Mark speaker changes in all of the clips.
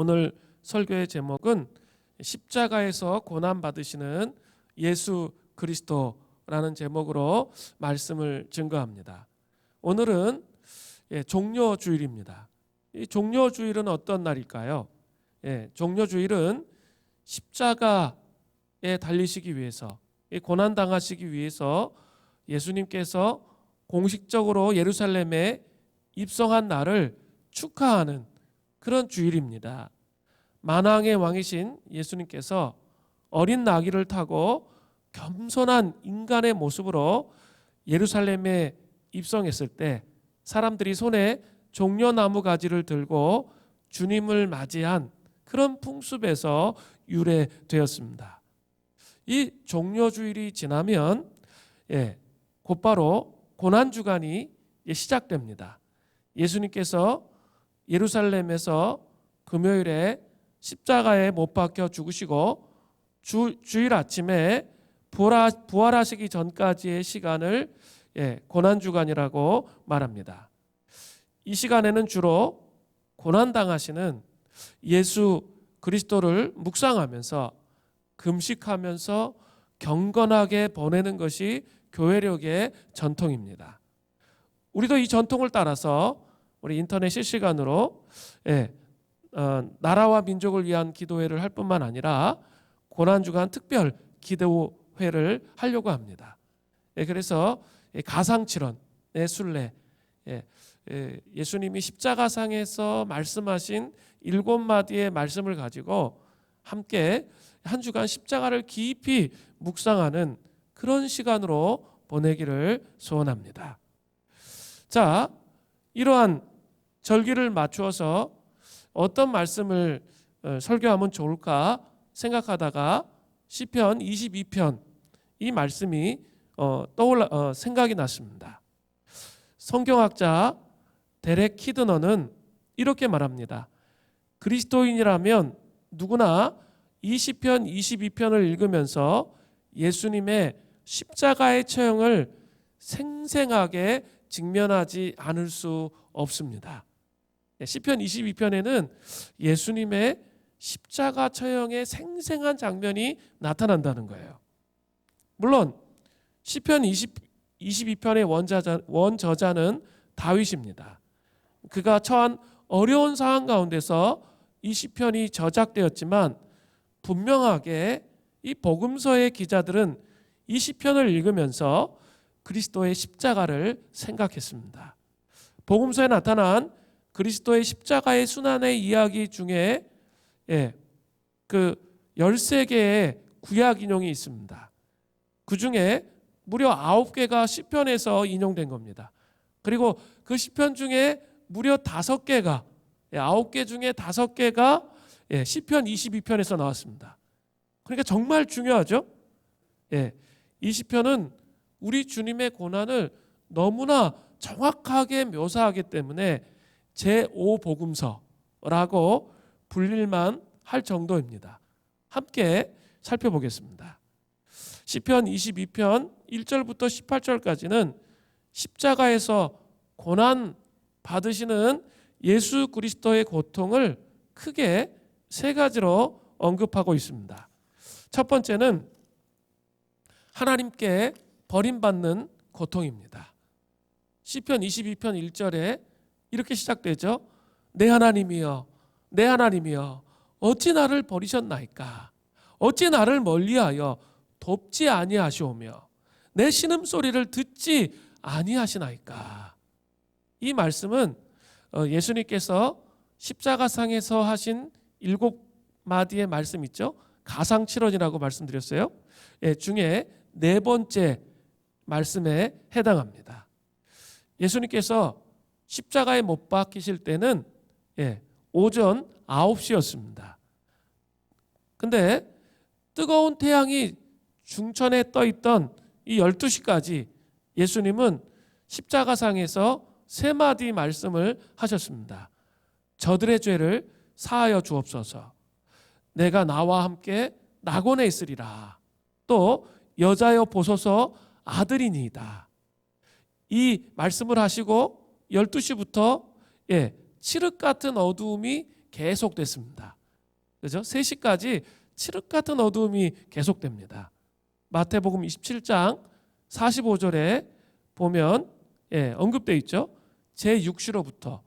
Speaker 1: 오늘 설교의 제목은 십자가에서 고난받으시는 예수 그리스도라는 제목으로 말씀을 증거합니다. 오늘은 종료주일입니다. 이 종료주일은 어떤 날일까요? 종료주일은 십자가에 달리시기 위해서, 고난당하시기 위해서 예수님께서 공식적으로 예루살렘에 입성한 날을 축하하는 그런 주일입니다. 만왕의 왕이신 예수님께서 어린 나귀를 타고 겸손한 인간의 모습으로 예루살렘에 입성했을 때 사람들이 손에 종려나무 가지를 들고 주님을 맞이한 그런 풍습에서 유래되었습니다. 이 종료주일이 지나면 곧바로 고난주간이 시작됩니다. 예수님께서 예루살렘에서 금요일에 십자가에 못 박혀 죽으시고 주일 아침에 부활하시기 전까지의 시간을 고난주간이라고 말합니다. 이 시간에는 주로 고난당하시는 예수 그리스도를 묵상하면서 금식하면서 경건하게 보내는 것이 교회력의 전통입니다. 우리도 이 전통을 따라서 우리 인터넷 실시간으로 나라와 민족을 위한 기도회를 할 뿐만 아니라 고난주간 특별 기도회를 하려고 합니다. 그래서 가상칠언의 순례, 예수님이 십자가상에서 말씀하신 7마디의 말씀을 가지고 함께 한 주간 십자가를 깊이 묵상하는 그런 시간으로 보내기를 소원합니다. 자, 이러한 절기를 맞추어서 어떤 말씀을 설교하면 좋을까 생각하다가 시편 22편 이 말씀이 생각이 났습니다. 성경학자 데렉 키드너는 이렇게 말합니다. 그리스도인이라면 누구나 이 시편 22편을 읽으면서 예수님의 십자가의 처형을 생생하게 직면하지 않을 수 없습니다. 시편 22편에는 예수님의 십자가 처형의 생생한 장면이 나타난다는 거예요. 물론 시편 22편의 원저자는 다윗입니다. 그가 처한 어려운 상황 가운데서 이 시편이 저작되었지만 분명하게 이 복음서의 기자들은 이 시편을 읽으면서 그리스도의 십자가를 생각했습니다. 복음서에 나타난 그리스도의 십자가의 순환의 이야기 중에 그 13개의 구약 인용이 있습니다. 그 중에 무려 9개가 시편에서 인용된 겁니다. 그리고 그 시편 중에 무려 5개가 9개 중에 5개가 시편 22편에서 나왔습니다. 그러니까 정말 중요하죠. 이 시편은 우리 주님의 고난을 너무나 정확하게 묘사하기 때문에 제5복음서라고 불릴만 할 정도입니다. 함께 살펴보겠습니다. 시편 22편 1절부터 18절까지는 십자가에서 고난 받으시는 예수 그리스도의 고통을 크게 3가지로 언급하고 있습니다. 첫 번째는 하나님께 버림받는 고통입니다. 시편 22편 1절에 이렇게 시작되죠. 내 하나님이여, 내 하나님이여, 어찌 나를 버리셨나이까? 어찌 나를 멀리하여 돕지 아니하시오며 내 신음소리를 듣지 아니하시나이까? 이 말씀은 예수님께서 십자가상에서 하신 7마디의 말씀 있죠. 가상칠언이라고 말씀드렸어요. 중에 4번째 말씀에 해당합니다. 예수님께서 십자가에 못 박히실 때는 오전 9시였습니다. 근데 뜨거운 태양이 중천에 떠 있던 이 12시까지 예수님은 십자가상에서 3마디 말씀을 하셨습니다. 저들의 죄를 사하여 주옵소서. 내가 나와 함께 낙원에 있으리라. 또 여자여 보소서 아들이니이다. 이 말씀을 하시고 12시부터 칠흑 같은 어두움이 계속됐습니다. 그죠? 3시까지 칠흑 같은 어두움이 계속됩니다. 마태복음 27장 45절에 보면 언급되어 있죠. 제6시로부터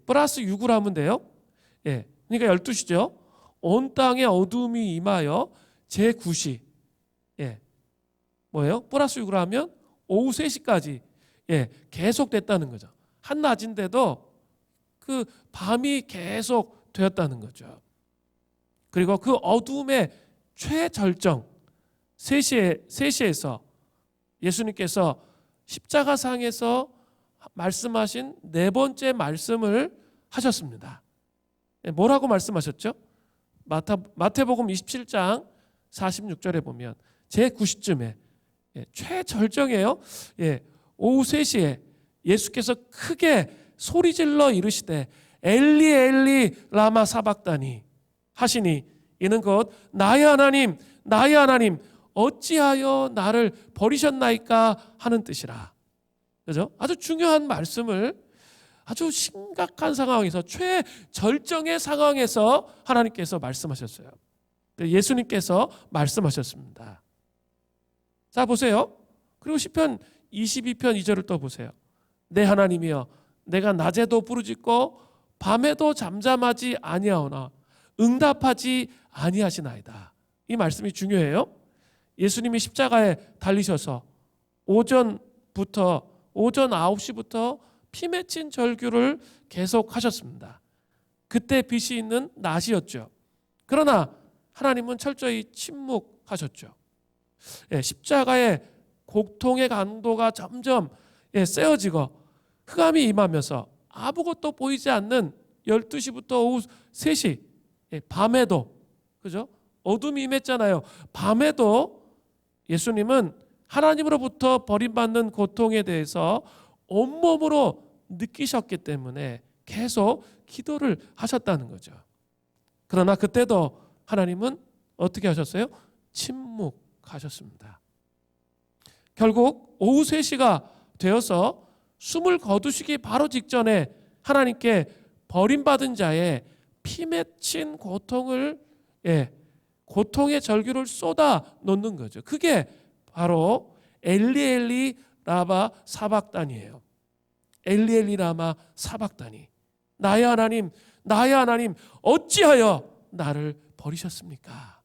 Speaker 1: 플러스 6으로 하면 돼요. 그러니까 12시죠. 온 땅에 어두움이 임하여 제9시 뭐예요? 플러스 6으로 하면 오후 3시까지 계속됐다는 거죠. 한낮인데도 그 밤이 계속 되었다는 거죠. 그리고 그 어두움의 최절정 3시에서 예수님께서 십자가상에서 말씀하신 4번째 말씀을 하셨습니다. 뭐라고 말씀하셨죠? 마태복음 27장 46절에 보면 제9시쯤에 최절정이에요. 오후 3시에 예수께서 크게 소리질러 이르시되 엘리 엘리 라마 사박다니 하시니 이는 곧 나의 하나님 나의 하나님 어찌하여 나를 버리셨나이까 하는 뜻이라. 그죠? 아주 중요한 말씀을 아주 심각한 상황에서 최절정의 상황에서 하나님께서 말씀하셨어요. 예수님께서 말씀하셨습니다. 자 보세요. 그리고 시편 22편 2절을 또 보세요. 내 하나님이여 내가 낮에도 부르짖고 밤에도 잠잠하지 아니하오나 응답하지 아니하시나이다. 이 말씀이 중요해요. 예수님이 십자가에 달리셔서 오전 9시부터 피 맺힌 절규를 계속하셨습니다. 그때 빛이 있는 낮이었죠. 그러나 하나님은 철저히 침묵하셨죠. 십자가의 고통의 강도가 점점 세어지고 흑암이 임하면서 아무것도 보이지 않는 12시부터 오후 3시 밤에도 그죠? 어둠이 임했잖아요. 밤에도 예수님은 하나님으로부터 버림받는 고통에 대해서 온몸으로 느끼셨기 때문에 계속 기도를 하셨다는 거죠. 그러나 그때도 하나님은 어떻게 하셨어요? 침묵하셨습니다. 결국 오후 3시가 되어서 숨을 거두시기 바로 직전에 하나님께 버림받은 자의 피 맺힌 고통의 절규를 쏟아 놓는 거죠. 그게 바로 엘리 엘리 라마 사박단이에요. 엘리 엘리 라마 사박단이. 나의 하나님 나의 하나님 어찌하여 나를 버리셨습니까?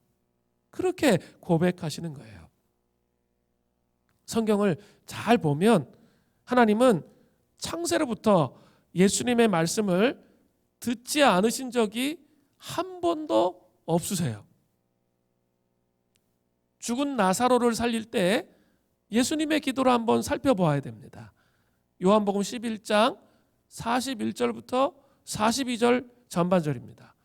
Speaker 1: 그렇게 고백하시는 거예요. 성경을 잘 보면 하나님은 창세로부터 예수님의 말씀을 듣지 않으신 적이 한 번도 없으세요. 죽은 나사로를 살릴 때 예수님의 기도를 한번 살펴보아야 됩니다. 요한복음 11장 41절부터 42절 전반절입니다.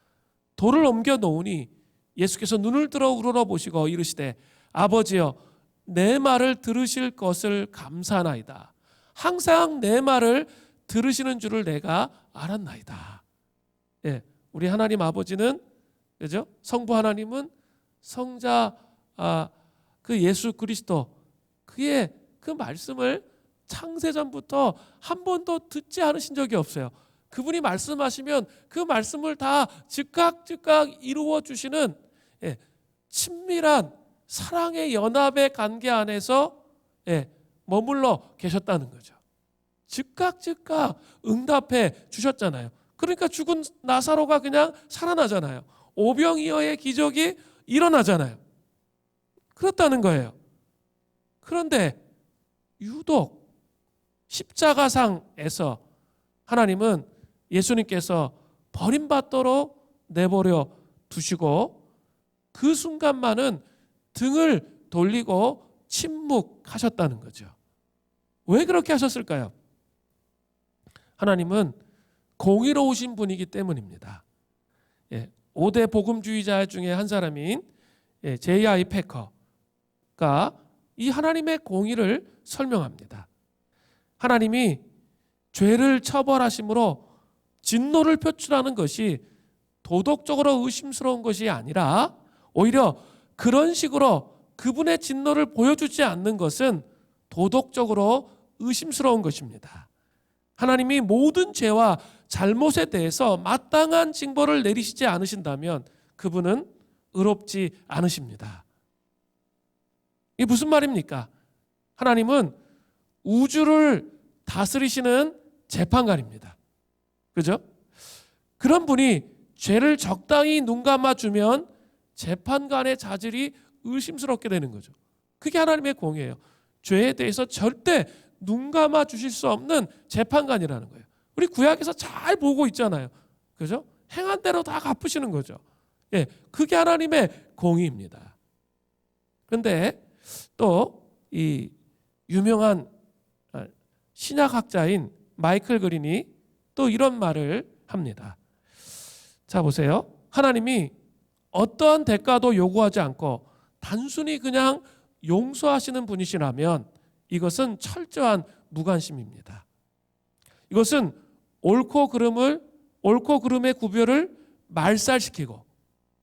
Speaker 1: 돌을 옮겨 놓으니 예수께서 눈을 들어 우러러보시고 이르시되 아버지여 내 말을 들으실 것을 감사하나이다. 항상 내 말을 들으시는 줄을 내가 알았나이다. 우리 하나님 아버지는 그죠? 성부 하나님은 성자 그 예수 그리스도 그의 그 말씀을 창세전부터 한 번도 듣지 않으신 적이 없어요. 그분이 말씀하시면 그 말씀을 다 즉각 이루어 주시는 친밀한 사랑의 연합의 관계 안에서 머물러 계셨다는 거죠. 즉각 응답해 주셨잖아요. 그러니까 죽은 나사로가 그냥 살아나잖아요. 오병이어의 기적이 일어나잖아요. 그렇다는 거예요. 그런데 유독 십자가상에서 하나님은 예수님께서 버림받도록 내버려 두시고 그 순간만은 등을 돌리고 침묵하셨다는 거죠. 왜 그렇게 하셨을까요? 하나님은 공의로우신 분이기 때문입니다. 5대 복음주의자 중에 한 사람인 J.I. 패커가 이 하나님의 공의를 설명합니다. 하나님이 죄를 처벌하심으로 진노를 표출하는 것이 도덕적으로 의심스러운 것이 아니라 오히려 그런 식으로 그분의 진노를 보여주지 않는 것은 도덕적으로 의심스러운 것입니다. 하나님이 모든 죄와 잘못에 대해서 마땅한 징벌을 내리시지 않으신다면 그분은 의롭지 않으십니다. 이게 무슨 말입니까? 하나님은 우주를 다스리시는 재판관입니다. 그죠? 그런 분이 죄를 적당히 눈 감아주면 재판관의 자질이 의심스럽게 되는 거죠. 그게 하나님의 공이에요. 죄에 대해서 절대 눈 감아 주실 수 없는 재판관이라는 거예요. 우리 구약에서 잘 보고 있잖아요. 그죠? 행한 대로 다 갚으시는 거죠. 예, 그게 하나님의 공의입니다. 그런데 또 이 유명한 신약학자인 마이클 그린이 또 이런 말을 합니다. 자, 보세요. 하나님이 어떠한 대가도 요구하지 않고 단순히 그냥 용서하시는 분이시라면 이것은 철저한 무관심입니다. 이것은 옳고 그름의 구별을 말살시키고,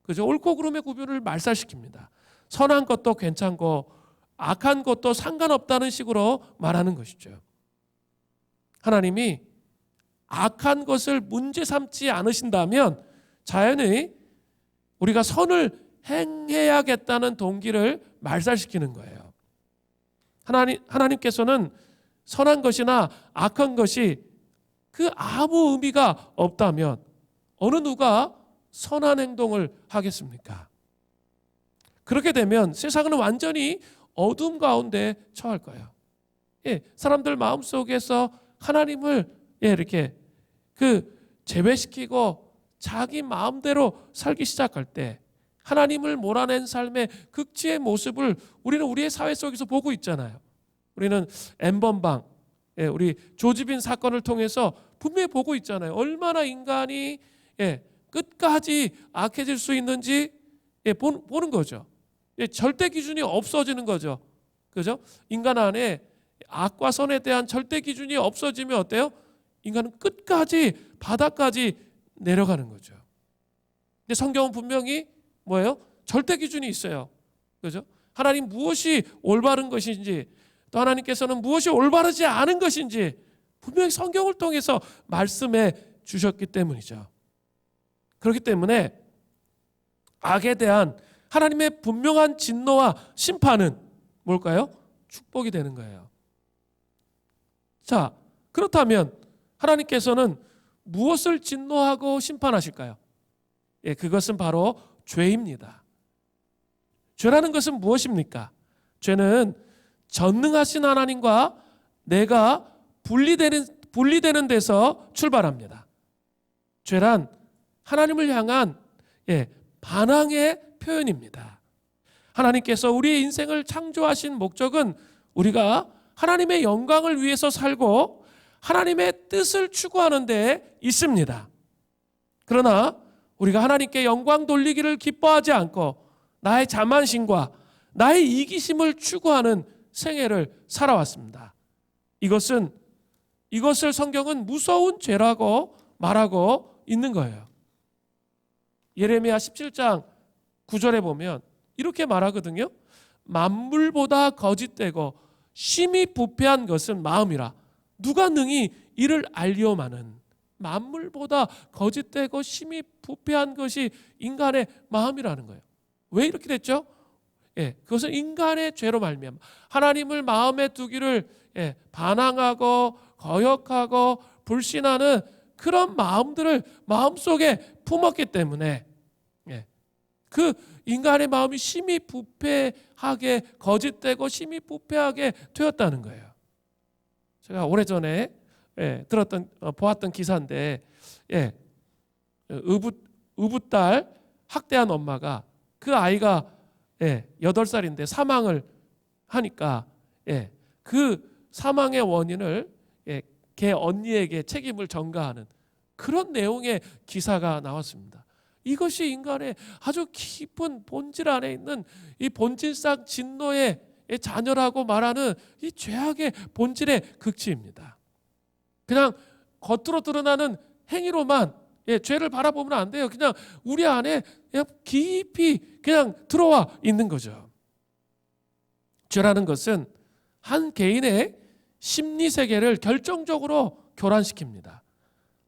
Speaker 1: 그죠? 옳고 그름의 구별을 말살시킵니다. 선한 것도 괜찮고 악한 것도 상관없다는 식으로 말하는 것이죠. 하나님이 악한 것을 문제 삼지 않으신다면 자연히 우리가 선을 행해야겠다는 동기를 말살시키는 거예요. 하나님께서는 선한 것이나 악한 것이 그 아무 의미가 없다면 어느 누가 선한 행동을 하겠습니까? 그렇게 되면 세상은 완전히 어둠 가운데 처할 거예요. 예, 사람들 마음속에서 하나님을 이렇게 제외시키고 자기 마음대로 살기 시작할 때 하나님을 몰아낸 삶의 극치의 모습을 우리는 우리의 사회 속에서 보고 있잖아요. 우리는 엠번방, 우리 조지빈 사건을 통해서 분명히 보고 있잖아요. 얼마나 인간이 끝까지 악해질 수 있는지 보는 거죠. 절대 기준이 없어지는 거죠. 그죠? 인간 안에 악과 선에 대한 절대 기준이 없어지면 어때요? 인간은 끝까지 바닥까지 내려가는 거죠. 근데 성경은 분명히 뭐예요? 절대 기준이 있어요. 그죠? 하나님 무엇이 올바른 것인지, 또 하나님께서는 무엇이 올바르지 않은 것인지 분명히 성경을 통해서 말씀해 주셨기 때문이죠. 그렇기 때문에 악에 대한 하나님의 분명한 진노와 심판은 뭘까요? 축복이 되는 거예요. 자, 그렇다면 하나님께서는 무엇을 진노하고 심판하실까요? 예, 그것은 바로 죄입니다. 죄라는 것은 무엇입니까? 죄는 전능하신 하나님과 내가 분리되는 데서 출발합니다. 죄란 하나님을 향한 반항의 표현입니다. 하나님께서 우리의 인생을 창조하신 목적은 우리가 하나님의 영광을 위해서 살고 하나님의 뜻을 추구하는 데 있습니다. 그러나 우리가 하나님께 영광 돌리기를 기뻐하지 않고 나의 자만심과 나의 이기심을 추구하는 생애를 살아왔습니다. 이것을 성경은 무서운 죄라고 말하고 있는 거예요. 예레미야 17장 9절에 보면 이렇게 말하거든요. 만물보다 거짓되고 심히 부패한 것은 마음이라 누가 능히 이를 알리오마는. 만물보다 거짓되고 심히 부패한 것이 인간의 마음이라는 거예요. 왜 이렇게 됐죠? 그것은 인간의 죄로 말미암아 하나님을 마음에 두기를 반항하고 거역하고 불신하는 그런 마음들을 마음속에 품었기 때문에 그 인간의 마음이 심히 부패하게 거짓되고 심히 부패하게 되었다는 거예요. 제가 오래전에 보았던 기사인데 의붓딸 학대한 엄마가 그 아이가 8살인데 사망을 하니까 그 사망의 원인을 걔 언니에게 책임을 전가하는 그런 내용의 기사가 나왔습니다. 이것이 인간의 아주 깊은 본질 안에 있는 이 본질상 진노의 자녀라고 말하는 이 죄악의 본질의 극치입니다. 그냥 겉으로 드러나는 행위로만 죄를 바라보면 안 돼요. 그냥 우리 안에 그냥 깊이 그냥 들어와 있는 거죠. 죄라는 것은 한 개인의 심리 세계를 결정적으로 교란시킵니다.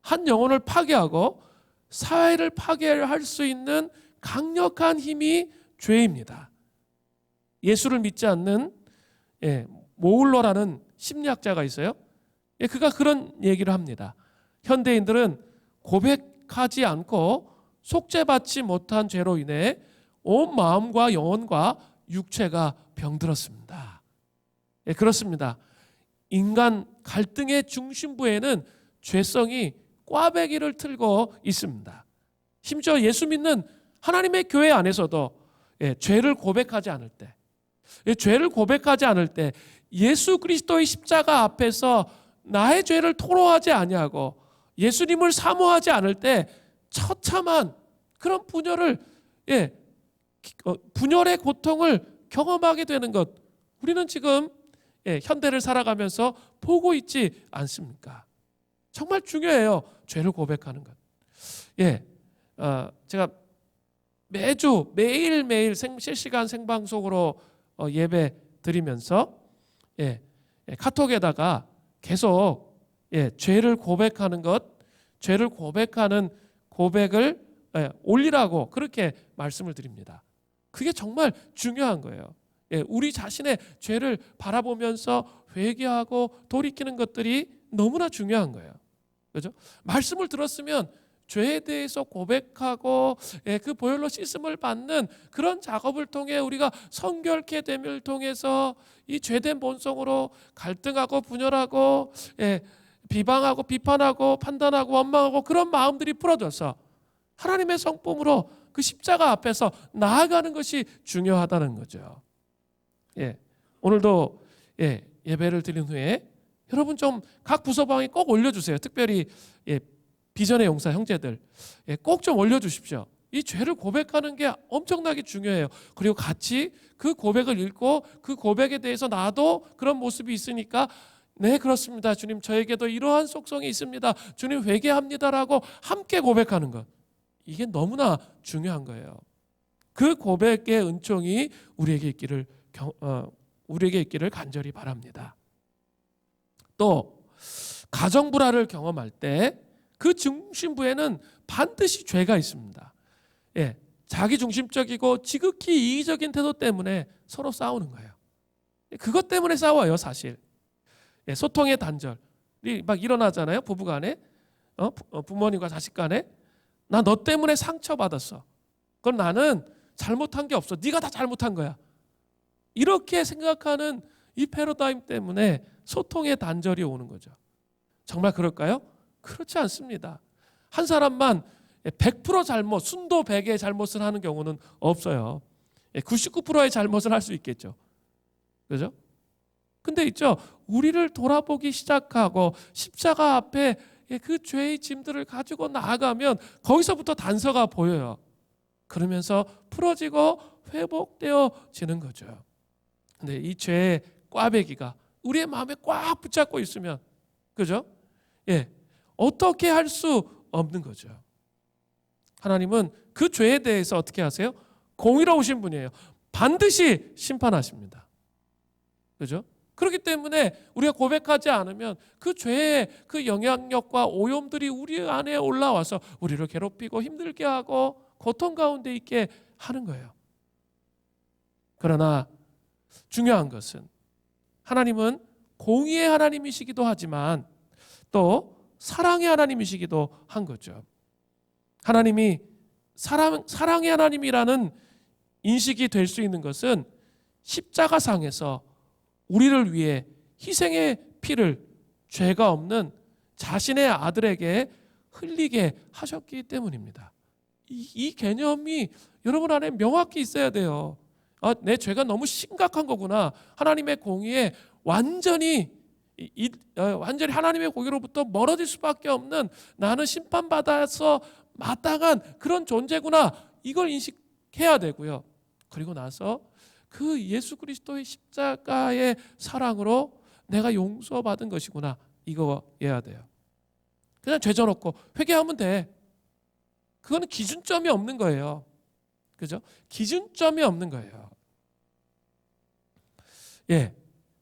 Speaker 1: 한 영혼을 파괴하고 사회를 파괴할 수 있는 강력한 힘이 죄입니다. 예수를 믿지 않는 모울러라는 심리학자가 있어요. 그가 그런 얘기를 합니다. 현대인들은 고백하지 않고 속죄받지 못한 죄로 인해 온 마음과 영혼과 육체가 병들었습니다. 그렇습니다. 인간 갈등의 중심부에는 죄성이 꽈배기를 틀고 있습니다. 심지어 예수 믿는 하나님의 교회 안에서도 죄를 고백하지 않을 때, 죄를 고백하지 않을 때 예수 그리스도의 십자가 앞에서 나의 죄를 토로하지 아니하고 예수님을 사모하지 않을 때 처참한 그런 분열의 고통을 경험하게 되는 것, 우리는 지금 현대를 살아가면서 보고 있지 않습니까? 정말 중요해요. 죄를 고백하는 것. 제가 매일매일 실시간 생방송으로 예배 드리면서 카톡에다가 계속 죄를 고백하는 것, 죄를 고백하는 고백을 올리라고 그렇게 말씀을 드립니다. 그게 정말 중요한 거예요. 우리 자신의 죄를 바라보면서 회개하고 돌이키는 것들이 너무나 중요한 거예요. 그죠? 말씀을 들었으면 죄에 대해서 고백하고 그 보혈로 씻음을 받는 그런 작업을 통해 우리가 성결케 됨을 통해서 이 죄된 본성으로 갈등하고 분열하고 비방하고 비판하고 판단하고 원망하고 그런 마음들이 풀어져서 하나님의 성품으로 그 십자가 앞에서 나아가는 것이 중요하다는 거죠. 오늘도 예배를 드린 후에 여러분 좀 각 부서방에 꼭 올려주세요. 특별히 비전의 용사 형제들 꼭 좀 올려주십시오. 이 죄를 고백하는 게 엄청나게 중요해요. 그리고 같이 그 고백을 읽고 그 고백에 대해서 나도 그런 모습이 있으니까 네 그렇습니다. 주님 저에게도 이러한 속성이 있습니다. 주님 회개합니다라고 함께 고백하는 것, 이게 너무나 중요한 거예요. 그 고백의 은총이 우리에게 있기를 간절히 바랍니다. 또 가정 불화를 경험할 때 그 중심부에는 반드시 죄가 있습니다. 자기 중심적이고 지극히 이기적인 태도 때문에 서로 싸우는 거예요. 그것 때문에 싸워요, 사실. 소통의 단절이 막 일어나잖아요, 부부간에, 부모님과 자식간에. 나 너 때문에 상처받았어. 그건 나는 잘못한 게 없어. 네가 다 잘못한 거야. 이렇게 생각하는 이 패러다임 때문에 소통의 단절이 오는 거죠. 정말 그럴까요? 그렇지 않습니다. 한 사람만 100% 잘못, 순도 100의 잘못을 하는 경우는 없어요. 99%의 잘못을 할 수 있겠죠. 그죠? 근데 있죠. 우리를 돌아보기 시작하고 십자가 앞에 그 죄의 짐들을 가지고 나아가면 거기서부터 단서가 보여요. 그러면서 풀어지고 회복되어지는 거죠. 근데 이 죄의 꽈배기가 우리의 마음에 꽉 붙잡고 있으면, 그죠? 어떻게 할 수 없는 거죠. 하나님은 그 죄에 대해서 어떻게 하세요? 공의로우신 분이에요. 반드시 심판하십니다. 그죠? 그렇기 때문에 우리가 고백하지 않으면 그 죄의 그 영향력과 오염들이 우리 안에 올라와서 우리를 괴롭히고 힘들게 하고 고통 가운데 있게 하는 거예요. 그러나 중요한 것은 하나님은 공의의 하나님이시기도 하지만 또 사랑의 하나님이시기도 한 거죠. 하나님이 사랑의 하나님이라는 인식이 될 수 있는 것은 십자가상에서 우리를 위해 희생의 피를 죄가 없는 자신의 아들에게 흘리게 하셨기 때문입니다. 이 개념이 여러분 안에 명확히 있어야 돼요. 내 죄가 너무 심각한 거구나. 하나님의 공의에 완전히 하나님의 공의로부터 멀어질 수밖에 없는, 나는 심판받아서 마땅한 그런 존재구나. 이걸 인식해야 되고요. 그리고 나서 그 예수 그리스도의 십자가의 사랑으로 내가 용서받은 것이구나. 이거 해야 돼요. 그냥 죄 져놓고 회개하면 돼. 그거는 기준점이 없는 거예요. 그죠? 기준점이 없는 거예요.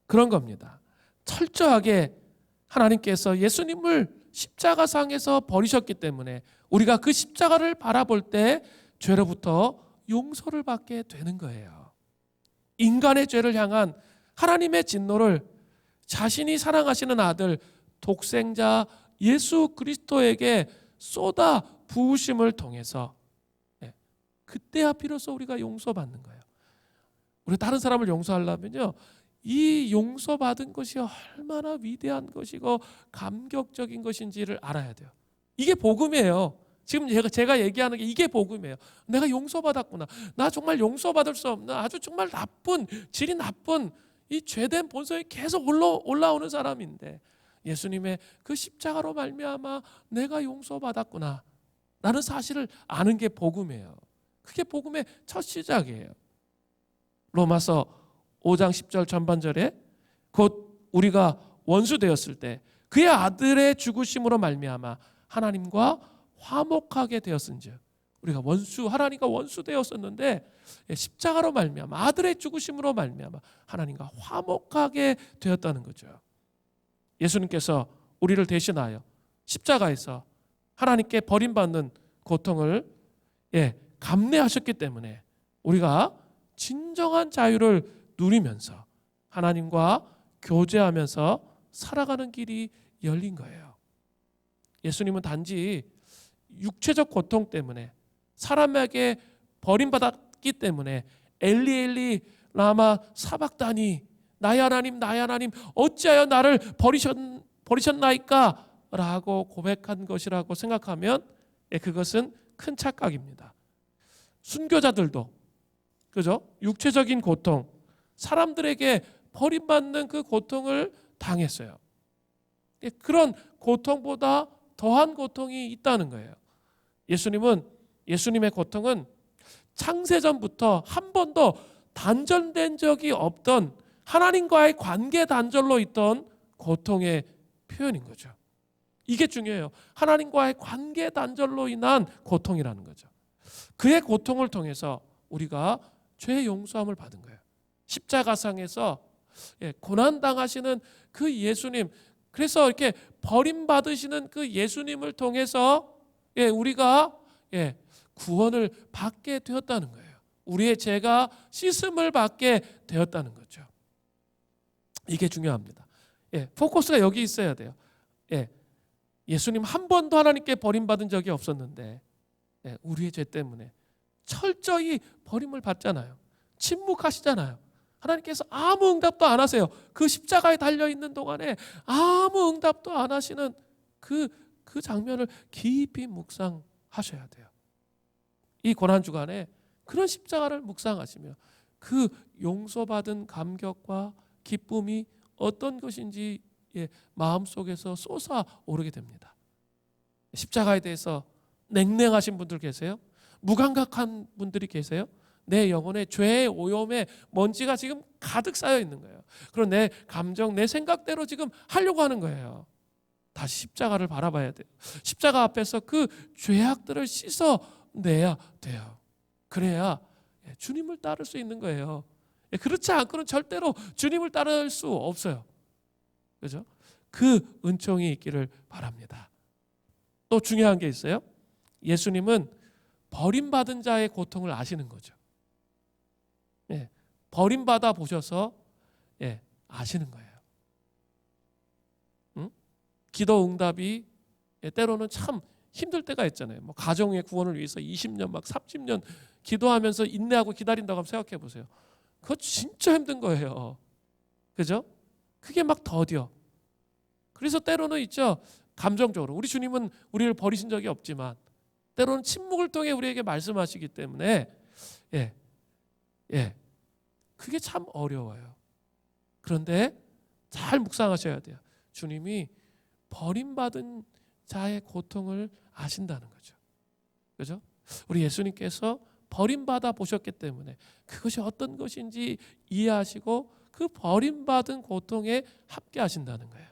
Speaker 1: 그런 겁니다. 철저하게 하나님께서 예수님을 십자가상에서 버리셨기 때문에 우리가 그 십자가를 바라볼 때 죄로부터 용서를 받게 되는 거예요. 인간의 죄를 향한 하나님의 진노를 자신이 사랑하시는 아들 독생자 예수 그리스도에게 쏟아 부으심을 통해서 그때야 비로소 우리가 용서받는 거예요. 우리 다른 사람을 용서하려면요, 이 용서받은 것이 얼마나 위대한 것이고 감격적인 것인지를 알아야 돼요. 이게 복음이에요. 지금 제가 얘기하는 게 이게 복음이에요. 내가 용서받았구나. 나 정말 용서받을 수 없는 아주 정말 나쁜, 질이 나쁜 이 죄된 본성이 계속 올라오는 사람인데 예수님의 그 십자가로 말미암아 내가 용서받았구나 라는 사실을 아는 게 복음이에요. 그게 복음의 첫 시작이에요. 로마서 5장 10절 전반절에 곧 우리가 원수 되었을 때 그의 아들의 죽으심으로 말미암아 하나님과 화목하게 되었은즉, 우리가 하나님과 원수 되었었는데 십자가로 말미암아 아들의 죽으심으로 말미암아 하나님과 화목하게 되었다는 거죠. 예수님께서 우리를 대신하여 십자가에서 하나님께 버림받는 고통을 감내하셨기 때문에 우리가 진정한 자유를 누리면서 하나님과 교제하면서 살아가는 길이 열린 거예요. 예수님은 단지 육체적 고통 때문에 사람에게 버림받았기 때문에 엘리 엘리 라마 사박다니 나의 하나님 나의 하나님 어찌하여 나를 버리셨나이까 라고 고백한 것이라고 생각하면 그것은 큰 착각입니다. 순교자들도 그죠? 육체적인 고통, 사람들에게 버림받는 그 고통을 당했어요. 그런 고통보다 더한 고통이 있다는 거예요. 예수님의 고통은 창세전부터 한 번도 단절된 적이 없던 하나님과의 관계 단절로 있던 고통의 표현인 거죠. 이게 중요해요. 하나님과의 관계 단절로 인한 고통이라는 거죠. 그의 고통을 통해서 우리가 죄의 용서함을 받은 거예요. 십자가상에서 고난당하시는 그 예수님, 그래서 이렇게 버림받으시는 그 예수님을 통해서 우리가 구원을 받게 되었다는 거예요. 우리의 죄가 씻음을 받게 되었다는 거죠. 이게 중요합니다. 포커스가 여기 있어야 돼요. 예수님 한 번도 하나님께 버림받은 적이 없었는데 우리의 죄 때문에 철저히 버림을 받잖아요. 침묵하시잖아요. 하나님께서 아무 응답도 안 하세요. 그 십자가에 달려있는 동안에 아무 응답도 안 하시는 그 장면을 깊이 묵상하셔야 돼요. 이 고난주간에 그런 십자가를 묵상하시며 그 용서받은 감격과 기쁨이 어떤 것인지 마음속에서 솟아오르게 됩니다. 십자가에 대해서 냉랭하신 분들 계세요? 무감각한 분들이 계세요? 내 영혼에 죄의 오염에 먼지가 지금 가득 쌓여 있는 거예요. 그리고 내 감정, 내 생각대로 지금 하려고 하는 거예요. 다시 십자가를 바라봐야 돼요. 십자가 앞에서 그 죄악들을 씻어내야 돼요. 그래야 주님을 따를 수 있는 거예요. 그렇지 않고는 절대로 주님을 따를 수 없어요. 그죠? 그 은총이 있기를 바랍니다. 또 중요한 게 있어요. 예수님은 버림받은 자의 고통을 아시는 거죠. 버림받아 보셔서 아시는 거예요. 기도 응답이 때로는 참 힘들 때가 있잖아요. 뭐 가정의 구원을 위해서 20년 막 30년 기도하면서 인내하고 기다린다고 한번 생각해 보세요. 그거 진짜 힘든 거예요. 그죠? 그게 막 더뎌. 그래서 때로는 있죠. 감정적으로 우리 주님은 우리를 버리신 적이 없지만 때로는 침묵을 통해 우리에게 말씀하시기 때문에 그게 참 어려워요. 그런데 잘 묵상하셔야 돼요. 주님이 버림받은 자의 고통을 아신다는 거죠. 그죠? 우리 예수님께서 버림받아 보셨기 때문에 그것이 어떤 것인지 이해하시고 그 버림받은 고통에 함께 하신다는 거예요.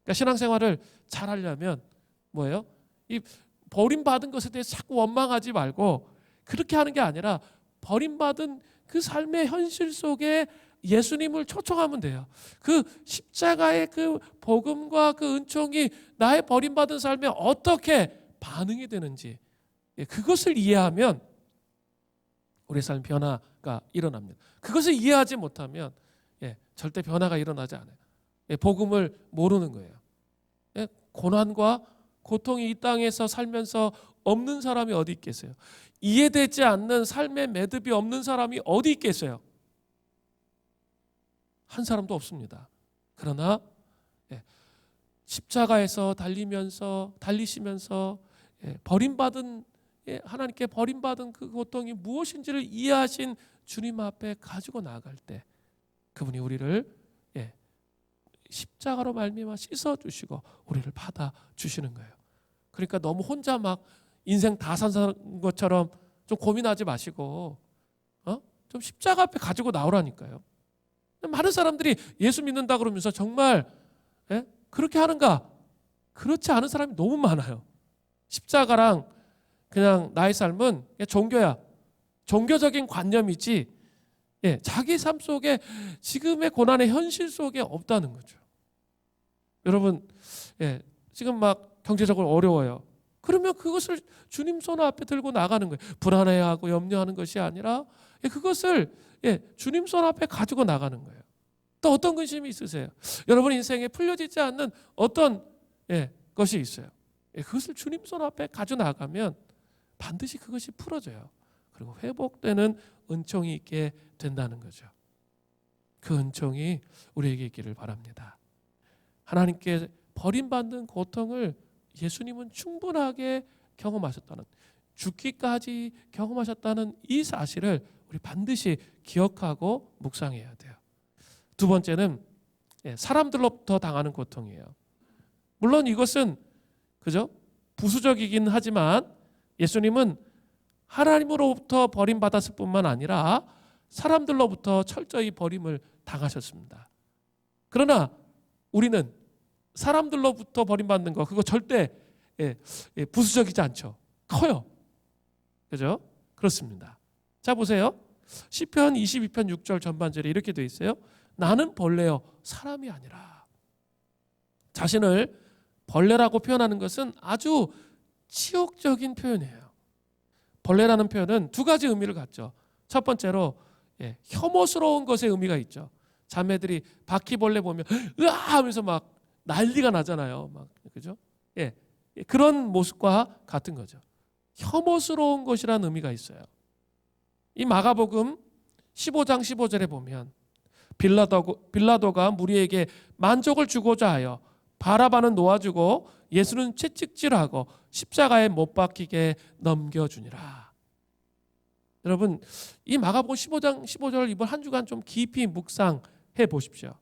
Speaker 1: 그러니까 신앙생활을 잘 하려면 뭐예요? 이 버림받은 것에 대해서 자꾸 원망하지 말고 그렇게 하는 게 아니라 버림받은 그 삶의 현실 속에 예수님을 초청하면 돼요. 그 십자가의 그 복음과 그 은총이 나의 버림받은 삶에 어떻게 반응이 되는지 그것을 이해하면 우리의 삶 변화가 일어납니다. 그것을 이해하지 못하면 절대 변화가 일어나지 않아요. 복음을 모르는 거예요. 고난과 고통이 이 땅에서 살면서 없는 사람이 어디 있겠어요? 이해되지 않는 삶의 매듭이 없는 사람이 어디 있겠어요? 한 사람도 없습니다. 그러나 십자가에서 달리시면서 버림받은 하나님께 버림받은 그 고통이 무엇인지를 이해하신 주님 앞에 가지고 나아갈 때 그분이 우리를 십자가로 말미암아 씻어주시고 우리를 받아주시는 거예요. 그러니까 너무 혼자 막 인생 다 산 것처럼 좀 고민하지 마시고 좀 십자가 앞에 가지고 나오라니까요. 많은 사람들이 예수 믿는다 그러면서 정말 그렇게 하는가? 그렇지 않은 사람이 너무 많아요. 십자가랑 그냥 나의 삶은 종교야. 종교적인 관념이지 자기 삶 속에 지금의 고난의 현실 속에 없다는 거죠. 여러분 지금 막 경제적으로 어려워요. 그러면 그것을 주님 손 앞에 들고 나가는 거예요. 불안해하고 염려하는 것이 아니라 그것을 주님 손 앞에 가지고 나가는 거예요. 또 어떤 근심이 있으세요? 여러분 인생에 풀려지지 않는 어떤 것이 있어요. 그것을 주님 손 앞에 가지고 나가면 반드시 그것이 풀어져요. 그리고 회복되는 은총이 있게 된다는 거죠. 그 은총이 우리에게 있기를 바랍니다. 하나님께 버림받는 고통을 예수님은 충분하게 경험하셨다는, 죽기까지 경험하셨다는 이 사실을 우리 반드시 기억하고 묵상해야 돼요. 두 번째는 사람들로부터 당하는 고통이에요. 물론 이것은 그죠? 부수적이긴 하지만 예수님은 하나님으로부터 버림받았을 뿐만 아니라 사람들로부터 철저히 버림을 당하셨습니다. 그러나 우리는 사람들로부터 버림받는 거 그거 절대 부수적이지 않죠. 커요. 그죠? 그렇습니다. 자 보세요. 시편 22편 6절 전반절에 이렇게 돼 있어요. 나는 벌레요 사람이 아니라. 자신을 벌레라고 표현하는 것은 아주 치욕적인 표현이에요. 벌레라는 표현은 두 가지 의미를 갖죠. 첫 번째로 혐오스러운 것의 의미가 있죠. 자매들이 바퀴벌레 보면 으아 하면서 막 난리가 나잖아요. 막 그죠? 그런 모습과 같은 거죠. 혐오스러운 것이라는 의미가 있어요. 이 마가복음 15장 15절에 보면 빌라도가 무리에게 만족을 주고자 하여 바라바는 놓아주고 예수는 채찍질하고 십자가에 못 박히게 넘겨주니라. 여러분 이 마가복음 15장 15절 이번 한 주간 좀 깊이 묵상해 보십시오.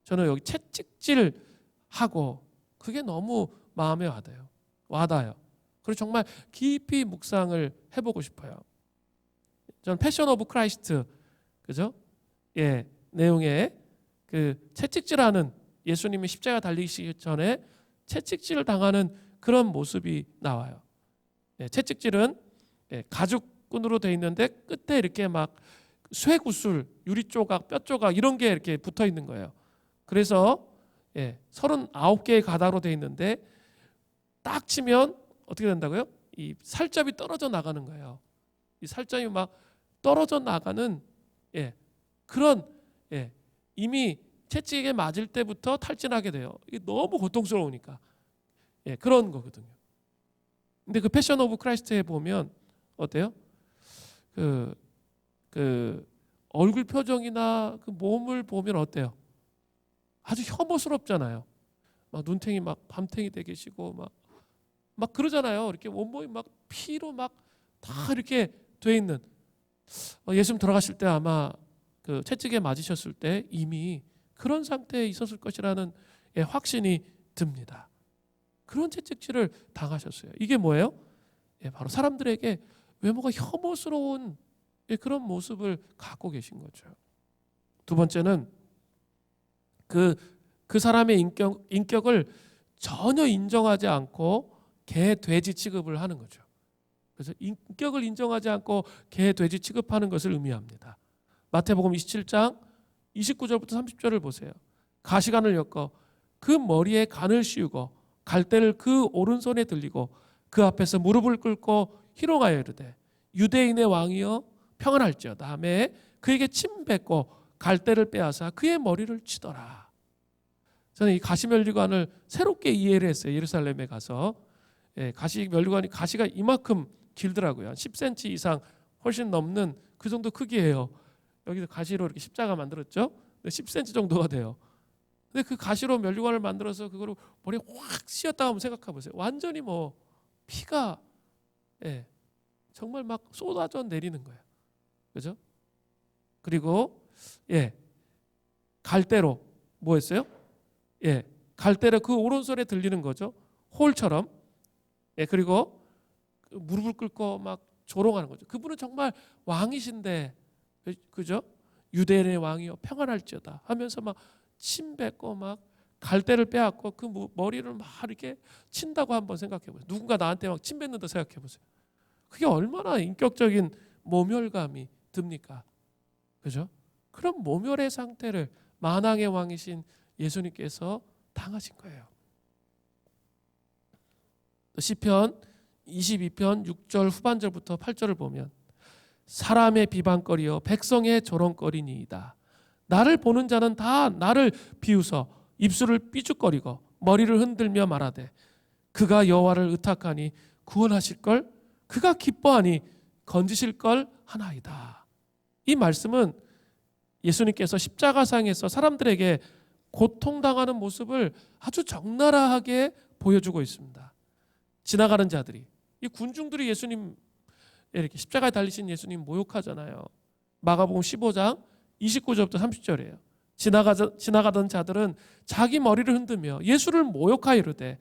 Speaker 1: 저는 여기 채찍질하고 그게 너무 마음에 와닿아요. 그리고 정말 깊이 묵상을 해보고 싶어요. 저는 패션 오브 크라이스트 그죠? 내용에 그 채찍질하는 예수님이 십자가 달리시기 전에 채찍질을 당하는 그런 모습이 나와요. 채찍질은 가죽끈으로 되어 있는데 끝에 이렇게 막 쇠구슬, 유리 조각, 뼈 조각 이런 게 이렇게 붙어 있는 거예요. 그래서 39개의 가닥으로 되어 있는데 딱 치면 어떻게 된다고요? 이 살점이 떨어져 나가는 거예요. 이 살점이 막 떨어져 나가는 그런 이미 채찍에 맞을 때부터 탈진하게 돼요. 이게 너무 고통스러우니까 그런 거거든요. 근데 그 패션 오브 크라이스트에 보면 어때요? 그 얼굴 표정이나 그 몸을 보면 어때요? 아주 혐오스럽잖아요. 막 눈탱이 막 밤탱이 돼 계시고 막 그러잖아요. 이렇게 온몸이 막 피로 막 다 이렇게 돼 있는. 예수님 돌아가실 때 아마 그 채찍에 맞으셨을 때 이미 그런 상태에 있었을 것이라는 확신이 듭니다. 그런 채찍질을 당하셨어요. 이게 뭐예요? 바로 사람들에게 외모가 혐오스러운 그런 모습을 갖고 계신 거죠. 두 번째는 그 사람의 인격을 전혀 인정하지 않고 개, 돼지 취급을 하는 거죠. 그래서 인격을 인정하지 않고 개, 돼지 취급하는 것을 의미합니다. 마태복음 27장 29절부터 30절을 보세요. 가시관을 엮어 그 머리에 간을 씌우고 갈대를 그 오른손에 들리고 그 앞에서 무릎을 꿇고 희롱하여 이르되 유대인의 왕이여 평안할지어다 하매 그에게 침 뱉고 갈대를 빼앗아 그의 머리를 치더라. 저는 이 가시면류관을 새롭게 이해를 했어요. 예루살렘에 가서. 가시면류관이 가시가 이만큼 길더라고요. 10cm 이상 훨씬 넘는 그 정도 크기예요. 여기서 가시로 이렇게 십자가 만들었죠. 10cm 정도가 돼요. 근데 그 가시로 면류관을 만들어서 그거를 머리에 확 씌었다고 한번 생각해 보세요. 완전히 뭐 피가 정말 막 쏟아져 내리는 거예요. 그죠? 그리고 갈대로 뭐 했어요? 갈대로 그 오른손에 들리는 거죠. 홀처럼. 그리고 무릎을 꿇고 막 조롱하는 거죠. 그분은 정말 왕이신데, 그죠? 유대인의 왕이요 평안할지어다 하면서 막 침 뱉고 막 갈대를 빼앗고 그 머리를 막 이렇게 친다고 한번 생각해 보세요. 누군가 나한테 막 침 뱉는다 생각해 보세요. 그게 얼마나 인격적인 모멸감이 듭니까? 그죠? 그런 모멸의 상태를 만왕의 왕이신 예수님께서 당하신 거예요. 시편 22편 6절 후반절부터 8절을 보면 사람의 비방거리여 백성의 조롱거리니이다. 나를 보는 자는 다 나를 비웃어 입술을 삐죽거리고 머리를 흔들며 말하되 그가 여호와를 의탁하니 구원하실걸 그가 기뻐하니 건지실걸 하나이다. 이 말씀은 예수님께서 십자가상에서 사람들에게 고통당하는 모습을 아주 적나라하게 보여주고 있습니다. 지나가는 자들이, 이 군중들이 예수님 이렇게 십자가에 달리신 예수님 모욕하잖아요. 마가복음 15장 29절부터 30절이에요. 지나가던 자들은 자기 머리를 흔들며 예수를 모욕하여 이르되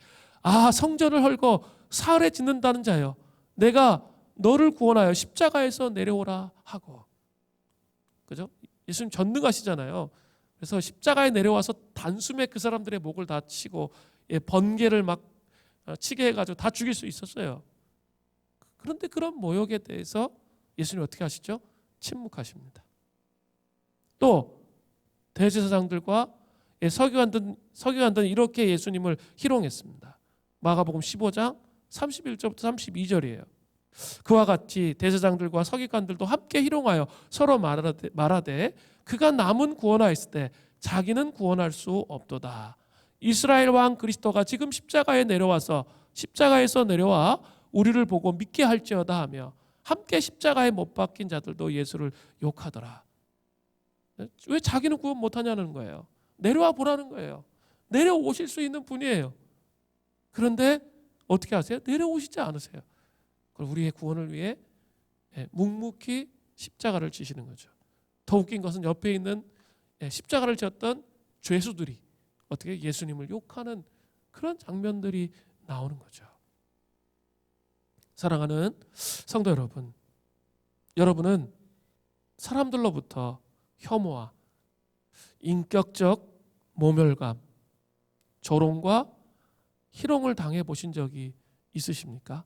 Speaker 1: 성전을 헐고 사흘에 짓는다는 자여 내가 너를 구원하여 십자가에서 내려오라 하고. 그죠? 예수님 전능하시잖아요. 그래서 십자가에 내려와서 단숨에 그 사람들의 목을 다 치고 번개를 막 치게 해가지고 다 죽일 수 있었어요. 그런데 그런 모욕에 대해서 예수님 어떻게 하시죠? 침묵하십니다. 또 대제사장들과 서기관들은 이렇게 예수님을 희롱했습니다. 마가복음 15장 31절부터 32절이에요. 그와 같이 대제사장들과 서기관들도 함께 희롱하여 서로 말하되 그가 남은 구원하였을 때 자기는 구원할 수 없도다. 이스라엘 왕 그리스도가 지금 십자가에서 내려와 우리를 보고 믿게 할지어다 하며 함께 십자가에 못 박힌 자들도 예수를 욕하더라. 왜 자기는 구원 못하냐는 거예요. 내려와 보라는 거예요. 내려오실 수 있는 분이에요. 그런데 어떻게 하세요? 내려오시지 않으세요. 우리의 구원을 위해 묵묵히 십자가를 지시는 거죠. 더 웃긴 것은 옆에 있는 십자가를 졌던 죄수들이 어떻게 예수님을 욕하는 그런 장면들이 나오는 거죠. 사랑하는 성도 여러분, 여러분은 사람들로부터 혐오와 인격적 모멸감, 조롱과 희롱을 당해 보신 적이 있으십니까?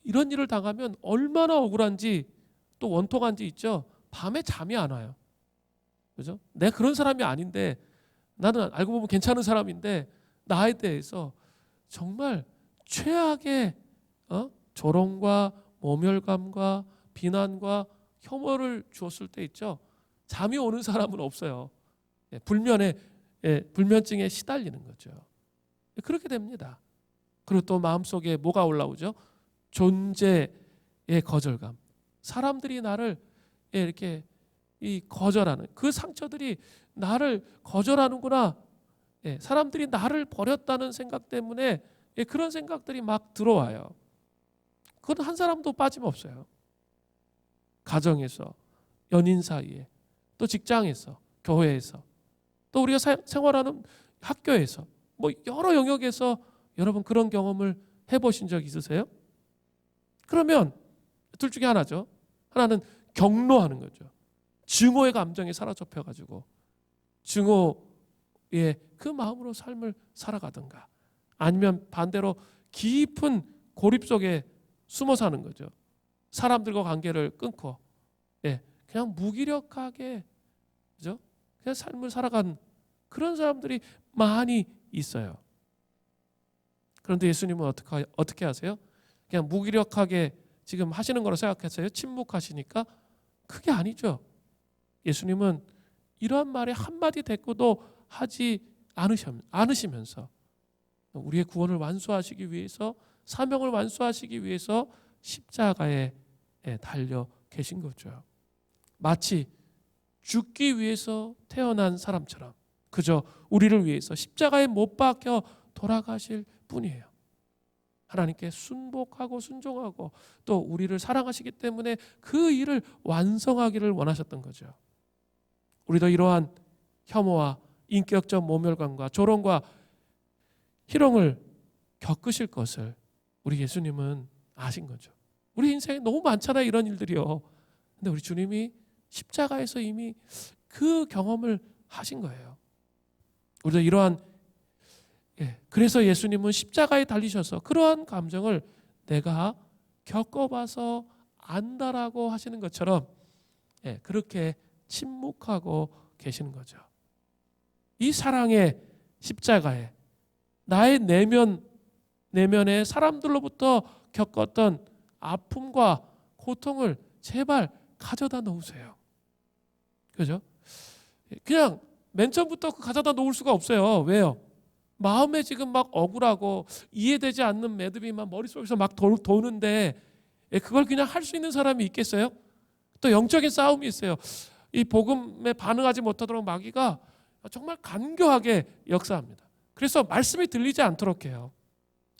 Speaker 1: 이런 일을 당하면 얼마나 억울한지 또 원통한지 있죠. 밤에 잠이 안 와요. 그죠? 내가 그런 사람이 아닌데 나는 알고 보면 괜찮은 사람인데 나에 대해서 정말 최악의 조롱과 모멸감과 비난과 혐오를 주었을 때 있죠. 잠이 오는 사람은 없어요. 불면증에 시달리는 거죠. 그렇게 됩니다. 그리고 또 마음속에 뭐가 올라오죠? 존재의 거절감. 사람들이 나를 이렇게 거절하는 그 상처들이 나를 거절하는구나. 사람들이 나를 버렸다는 생각 때문에 그런 생각들이 막 들어와요. 그건 한 사람도 빠짐없어요. 가정에서, 연인 사이에, 또 직장에서, 교회에서, 또 우리가 생활하는 학교에서, 뭐 여러 영역에서 여러분 그런 경험을 해보신 적 있으세요? 그러면 둘 중에 하나죠. 하나는 경로하는 거죠. 증오의 감정에 사로잡혀가지고 증오의 그 마음으로 삶을 살아가든가, 아니면 반대로 깊은 고립 속에 숨어 사는 거죠. 사람들과 관계를 끊고 그냥 무기력하게 그죠? 그냥 삶을 살아간 그런 사람들이 많이 있어요. 그런데 예수님은 어떻게 하세요? 그냥 무기력하게 지금 하시는 거로 생각했어요? 침묵하시니까? 그게 아니죠. 예수님은 이러한 말에 한마디 대꾸도 하지 않으시면서 우리의 구원을 완수하시기 위해서, 사명을 완수하시기 위해서 십자가에 달려 계신 거죠. 마치 죽기 위해서 태어난 사람처럼 그저 우리를 위해서 십자가에 못 박혀 돌아가실 뿐이에요. 하나님께 순복하고 순종하고 또 우리를 사랑하시기 때문에 그 일을 완성하기를 원하셨던 거죠. 우리도 이러한 혐오와 인격적 모멸감과 조롱과 희롱을 겪으실 것을 우리 예수님은 아신 거죠. 우리 인생에 너무 많잖아요, 이런 일들이요. 근데 우리 주님이 십자가에서 이미 그 경험을 하신 거예요. 우리도 이러한 그래서 예수님은 십자가에 달리셔서 그러한 감정을 내가 겪어봐서 안다라고 하시는 것처럼 그렇게 침묵하고 계시는 거죠. 이 사랑의 십자가에 나의 내면에 사람들로부터 겪었던 아픔과 고통을 제발 가져다 놓으세요. 그죠? 그냥 맨 처음부터 가져다 놓을 수가 없어요. 왜요? 마음에 지금 막 억울하고 이해되지 않는 매듭이 막 머릿속에서 막 도는데 그걸 그냥 할 수 있는 사람이 있겠어요? 또 영적인 싸움이 있어요. 이 복음에 반응하지 못하도록 마귀가 정말 간교하게 역사합니다. 그래서 말씀이 들리지 않도록 해요.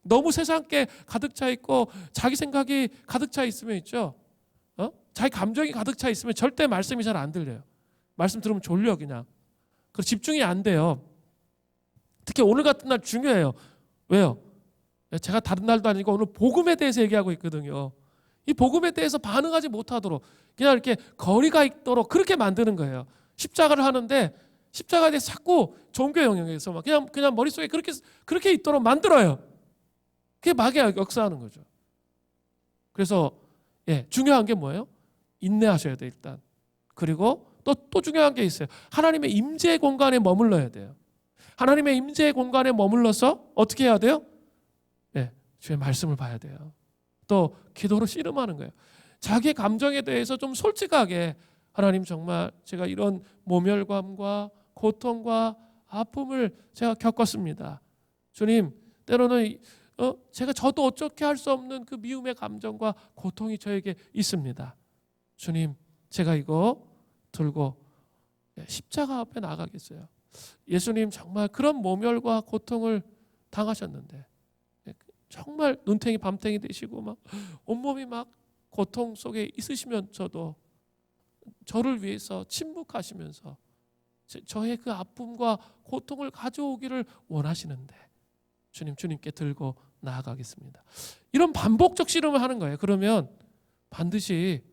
Speaker 1: 너무 세상께 가득 차 있고 자기 생각이 가득 차 있으면 있죠. 자기 감정이 가득 차 있으면 절대 말씀이 잘 안 들려요. 말씀 들으면 졸려 그냥. 그래서 집중이 안 돼요. 특히 오늘 같은 날 중요해요. 왜요? 제가 다른 날도 아니고 오늘 복음에 대해서 얘기하고 있거든요. 이 복음에 대해서 반응하지 못하도록 그냥 이렇게 거리가 있도록 그렇게 만드는 거예요. 십자가를 하는데 십자가에 대해서 자꾸 종교 영역에서 막 그냥 머릿속에 그렇게 있도록 만들어요. 그게 마귀가 역사하는 거죠. 그래서 중요한 게 뭐예요? 인내하셔야 돼요, 일단. 그리고 또 중요한 게 있어요. 하나님의 임재 공간에 머물러야 돼요. 하나님의 임재 공간에 머물러서 어떻게 해야 돼요? 주의 말씀을 봐야 돼요. 또 기도로 씨름하는 거예요. 자기의 감정에 대해서 좀 솔직하게 하나님 정말 제가 이런 모멸감과 고통과 아픔을 제가 겪었습니다. 주님 때로는 저도 어떻게 할 수 없는 그 미움의 감정과 고통이 저에게 있습니다. 주님 제가 이거 들고 십자가 앞에 나가겠어요. 예수님 정말 그런 모멸과 고통을 당하셨는데 정말 눈탱이 밤탱이 되시고 막 온몸이 막 고통 속에 있으시면서도 저를 위해서 침묵하시면서 저의 그 아픔과 고통을 가져오기를 원하시는데 주님께 들고 나아가겠습니다. 이런 반복적 씨름을 하는 거예요. 그러면 반드시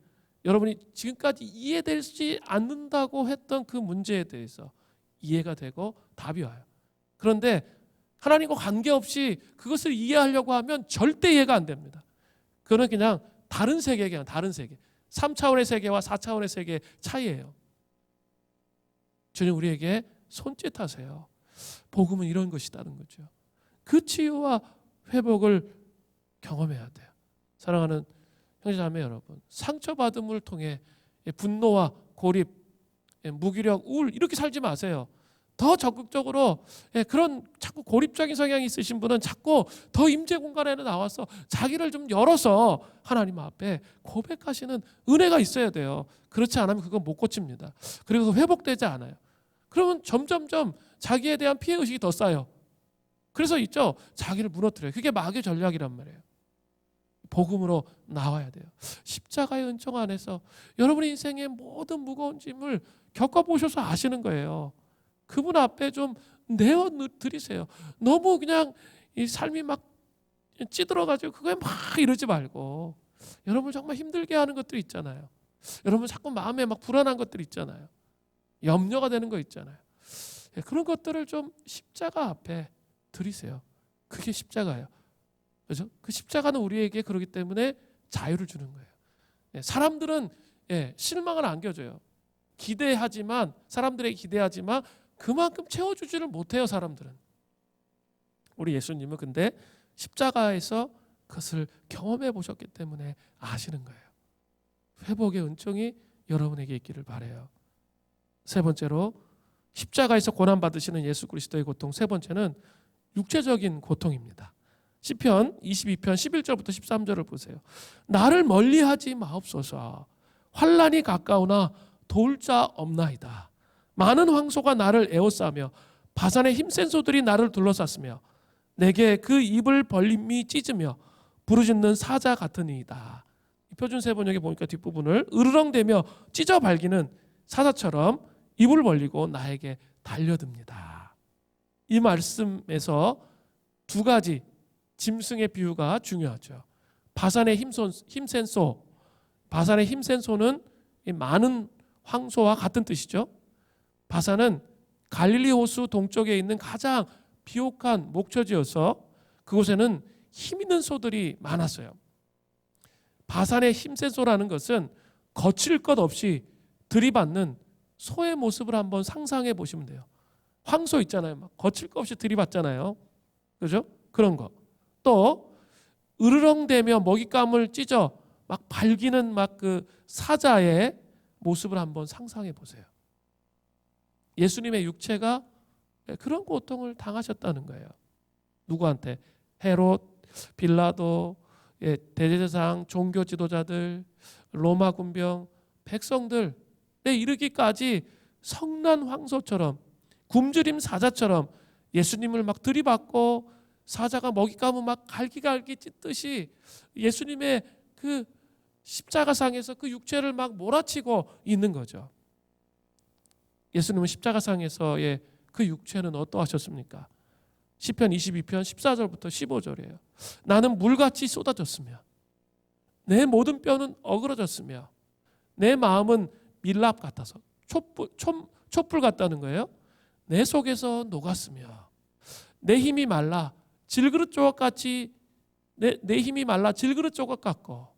Speaker 1: 여러분이 지금까지 이해되지 않는다고 했던 그 문제에 대해서 이해가 되고 답이 와요. 그런데 하나님과 관계없이 그것을 이해하려고 하면 절대 이해가 안 됩니다. 그건 그냥 다른 세계예요. 다른 세계. 3차원의 세계와 4차원의 세계의 차이예요. 주님 우리에게 손짓하세요. 복음은 이런 것이다는 거죠. 그 치유와 회복을 경험해야 돼요. 사랑하는 형제자매 여러분, 상처받음을 통해 분노와 고립, 무기력, 우울 이렇게 살지 마세요. 더 적극적으로 그런 자꾸 고립적인 성향이 있으신 분은 자꾸 더 임재 공간에 나와서 자기를 좀 열어서 하나님 앞에 고백하시는 은혜가 있어야 돼요. 그렇지 않으면 그건 못 고칩니다. 그리고 회복되지 않아요. 그러면 점점점 자기에 대한 피해의식이 더 쌓여요. 그래서 있죠. 자기를 무너뜨려요. 그게 마귀의 전략이란 말이에요. 복음으로 나와야 돼요. 십자가의 은총 안에서 여러분의 인생의 모든 무거운 짐을 겪어보셔서 아시는 거예요. 그분 앞에 좀 내어드리세요. 너무 그냥 이 삶이 막 찌들어가지고 그거에 막 이러지 말고 여러분 정말 힘들게 하는 것들 있잖아요. 여러분 자꾸 마음에 막 불안한 것들 있잖아요. 염려가 되는 거 있잖아요. 그런 것들을 좀 십자가 앞에 드리세요. 그게 십자가예요. 그렇죠? 그 십자가는 우리에게 그러기 때문에 자유를 주는 거예요. 사람들은 실망을 안겨줘요. 기대하지만 사람들에게 기대하지만 그만큼 채워주지를 못해요. 사람들은. 우리 예수님은 근데 십자가에서 그것을 경험해 보셨기 때문에 아시는 거예요. 회복의 은총이 여러분에게 있기를 바라요. 세 번째로 십자가에서 고난받으시는 예수 그리스도의 고통. 세 번째는 육체적인 고통입니다. 시편 22편 11절부터 13절을 보세요. 나를 멀리하지 마옵소서. 환난이 가까우나 도울 자 없나이다. 많은 황소가 나를 에워싸며 바산의 힘센 소들이 나를 둘러쌌으며 내게 그 입을 벌림이 찢으며 부르짖는 사자 같으니이다. 표준 세번역에 보니까 뒷부분을 으르렁대며 찢어 발기는 사자처럼 입을 벌리고 나에게 달려듭니다. 이 말씀에서 두 가지 짐승의 비유가 중요하죠. 바산의 힘센 소, 바산의 힘센 소는 많은 황소와 같은 뜻이죠. 바산은 갈릴리 호수 동쪽에 있는 가장 비옥한 목초지여서 그곳에는 힘 있는 소들이 많았어요. 바산의 힘센 소라는 것은 거칠 것 없이 들이받는 소의 모습을 한번 상상해 보시면 돼요. 황소 있잖아요. 막 거칠 것 없이 들이받잖아요. 그죠? 그런 거. 또 으르렁대며 먹잇감을 찢어 막 발기는 막 그 사자의 모습을 한번 상상해 보세요. 예수님의 육체가 그런 고통을 당하셨다는 거예요. 누구한테? 헤롯, 빌라도, 대제사장, 종교 지도자들, 로마 군병, 백성들에 이르기까지 성난 황소처럼 굶주림 사자처럼 예수님을 막 들이받고 사자가 먹잇감을 막 갈기갈기 찢듯이 예수님의 그 십자가상에서 그 육체를 막 몰아치고 있는 거죠. 예수님은 십자가상에서의 그 육체는 어떠하셨습니까? 시편 22편 14절부터 15절이에요. 나는 물같이 쏟아졌으며 내 모든 뼈는 어그러졌으며 내 마음은 밀랍 같아서 촛불 같다는 거예요. 내 속에서 녹았으며 내 힘이 말라 질그릇 조각같이 내 힘이 말라 질그릇 조각 같고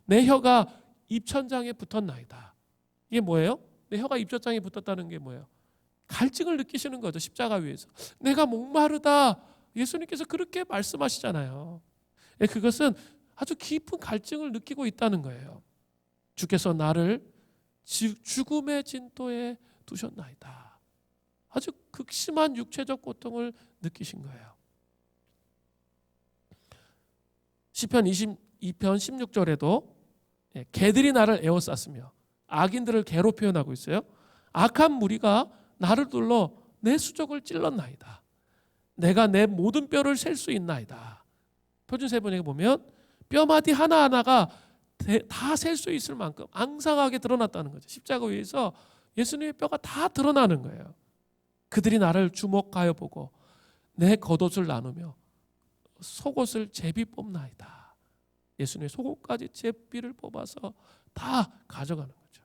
Speaker 1: 내 혀가 입천장에 붙었나이다. 이게 뭐예요? 내 혀가 입천장에 붙었다는 게 뭐예요? 갈증을 느끼시는 거죠. 십자가 위에서. 내가 목마르다. 예수님께서 그렇게 말씀하시잖아요. 그것은 아주 깊은 갈증을 느끼고 있다는 거예요. 주께서 나를 죽음의 진토에 두셨나이다. 아주 극심한 육체적 고통을 느끼신 거예요. 시편 22편 16절에도 개들이 나를 에워쌌으며 악인들을 개로 표현하고 있어요. 악한 무리가 나를 둘러 내 수족을 찔렀나이다. 내가 내 모든 뼈를 셀 수 있나이다. 표준 세번역에 보면 뼈마디 하나하나가 다 셀 수 있을 만큼 앙상하게 드러났다는 거죠. 십자가 위에서 예수님의 뼈가 다 드러나는 거예요. 그들이 나를 주목하여 보고 내 겉옷을 나누며 속옷을 제비 뽑나이다. 예수님의 속옷까지 제비를 뽑아서 다 가져가는 거죠.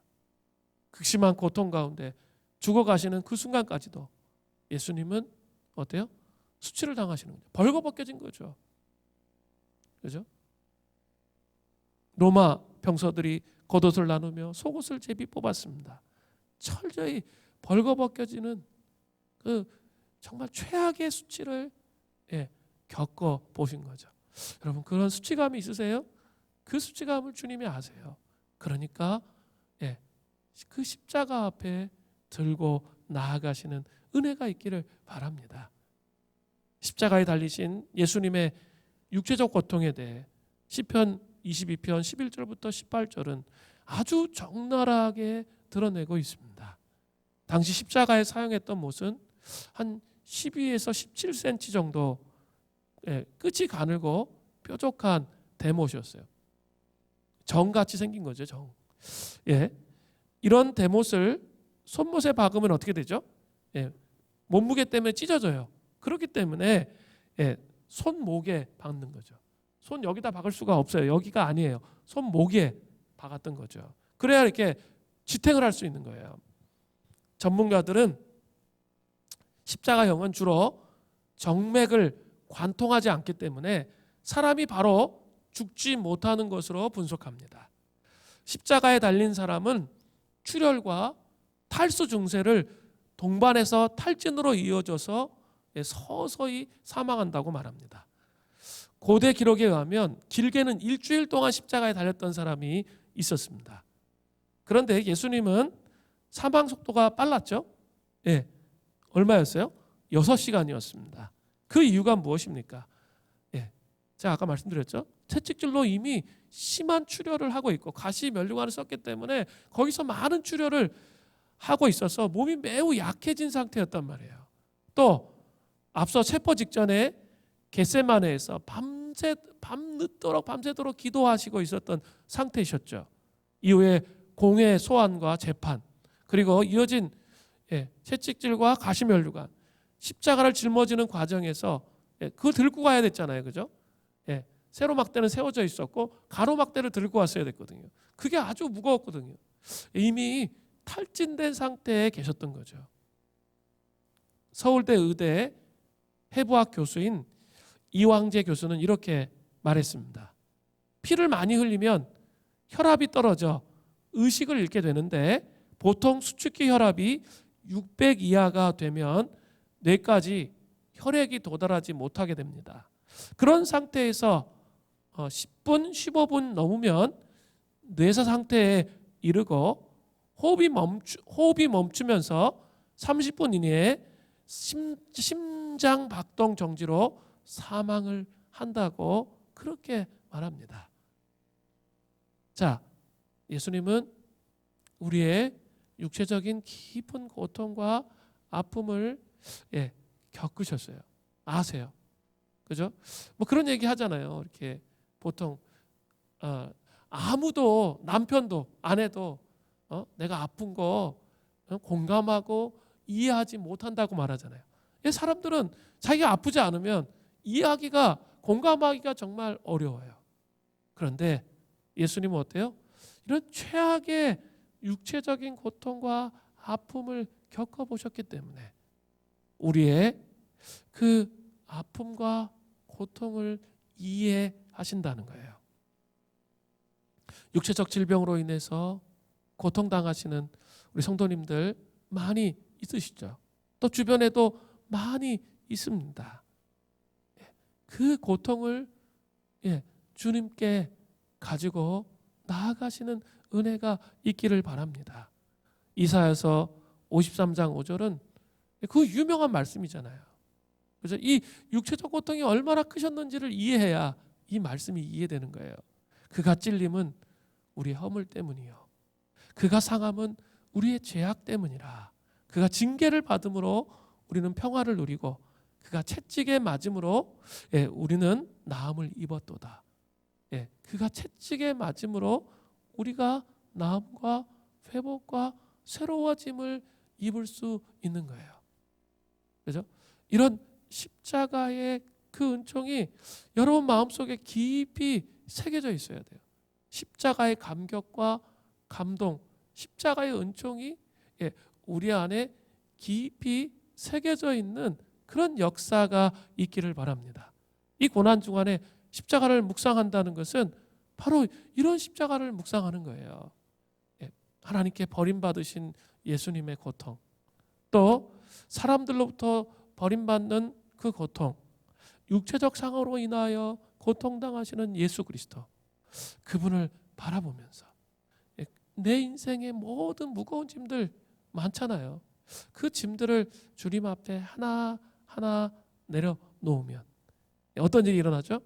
Speaker 1: 극심한 고통 가운데 죽어가시는 그 순간까지도 예수님은 어때요? 수치를 당하시는 거죠. 벌거벗겨진 거죠. 그죠? 로마 병서들이 겉옷을 나누며 속옷을 제비 뽑았습니다. 철저히 벌거벗겨지는 그 정말 최악의 수치를 겪어 보신 거죠. 여러분 그런 수치감이 있으세요? 그 수치감을 주님이 아세요. 그러니까 그 십자가 앞에 들고 나아가시는 은혜가 있기를 바랍니다. 십자가에 달리신 예수님의 육체적 고통에 대해 시편 22편 11절부터 18절은 아주 적나라하게 드러내고 있습니다. 당시 십자가에 사용했던 못은 한 12에서 17cm 정도 끝이 가늘고 뾰족한 대못이었어요. 정같이 생긴 거죠. 정. 이런 대못을 손못에 박으면 어떻게 되죠? 몸무게 때문에 찢어져요. 그렇기 때문에 손목에 박는 거죠. 손 여기다 박을 수가 없어요. 여기가 아니에요. 손목에 박았던 거죠. 그래야 이렇게 지탱을 할 수 있는 거예요. 전문가들은 십자가형은 주로 정맥을 관통하지 않기 때문에 사람이 바로 죽지 못하는 것으로 분석합니다. 십자가에 달린 사람은 출혈과 탈수 증세를 동반해서 탈진으로 이어져서 서서히 사망한다고 말합니다. 고대 기록에 의하면 길게는 일주일 동안 십자가에 달렸던 사람이 있었습니다. 그런데 예수님은 사망 속도가 빨랐죠? 예, 얼마였어요? 6시간이었습니다. 그 이유가 무엇입니까? 예, 제가 아까 말씀드렸죠? 채찍질로 이미 심한 출혈을 하고 있고 가시 면류관을 썼기 때문에 거기서 많은 출혈을 하고 있어서 몸이 매우 약해진 상태였단 말이에요. 또 앞서 체포 직전에 겟세마네에서 밤새도록 기도하시고 있었던 상태이셨죠. 이후에 공회 소환과 재판, 그리고 이어진 채찍질과 가시면류관, 십자가를 짊어지는 과정에서 그걸 들고 가야 됐잖아요, 그죠? 세로막대는 세워져 있었고 가로막대를 들고 왔어야 됐거든요. 그게 아주 무거웠거든요. 이미 탈진된 상태에 계셨던 거죠. 서울대 의대 해부학 교수인 이왕재 교수는 이렇게 말했습니다. 피를 많이 흘리면 혈압이 떨어져 의식을 잃게 되는데 보통 수축기 혈압이 600 이하가 되면 뇌까지 혈액이 도달하지 못하게 됩니다. 그런 상태에서 10분, 15분 넘으면 뇌사 상태에 이르고 호흡이 멈추면서 30분 이내에 심장 박동 정지로 사망을 한다고 그렇게 말합니다. 자, 예수님은 우리의 육체적인 깊은 고통과 아픔을 겪으셨어요. 아세요. 그죠? 뭐 그런 얘기 하잖아요. 이렇게 보통 아무도, 남편도 아내도 내가 아픈 거 공감하고 이해하지 못한다고 말하잖아요. 사람들은 자기가 아프지 않으면 이해하기가, 공감하기가 정말 어려워요. 그런데 예수님은 어때요? 이런 최악의 육체적인 고통과 아픔을 겪어보셨기 때문에 우리의 그 아픔과 고통을 이해하신다는 거예요. 육체적 질병으로 인해서 고통당하시는 우리 성도님들 많이 있으시죠. 또 주변에도 많이 있습니다. 그 고통을 주님께 가지고 나아가시는 은혜가 있기를 바랍니다. 이사야서 53장 5절은 그 유명한 말씀이잖아요. 그래서 이 육체적 고통이 얼마나 크셨는지를 이해해야 이 말씀이 이해되는 거예요. 그가 찔림은 우리의 허물 때문이요, 그가 상함은 우리의 죄악 때문이라. 그가 징계를 받음으로 우리는 평화를 누리고 그가 채찍에 맞음으로 우리는 나음을 입었도다. 그가 채찍에 맞음으로 우리가 나음과 회복과 새로워짐을 입을 수 있는 거예요. 그죠? 이런 십자가의 그 은총이 여러분 마음속에 깊이 새겨져 있어야 돼요. 십자가의 감격과 감동, 십자가의 은총이 우리 안에 깊이 새겨져 있는 그런 역사가 있기를 바랍니다. 이 고난 중간에 십자가를 묵상한다는 것은 바로 이런 십자가를 묵상하는 거예요. 하나님께 버림받으신 예수님의 고통, 또 사람들로부터 버림받는 그 고통, 육체적 상으로 인하여 고통당하시는 예수 그리스도, 그분을 바라보면서 내 인생의 모든 무거운 짐들 많잖아요. 그 짐들을 주님 앞에 하나하나 내려놓으면 어떤 일이 일어나죠?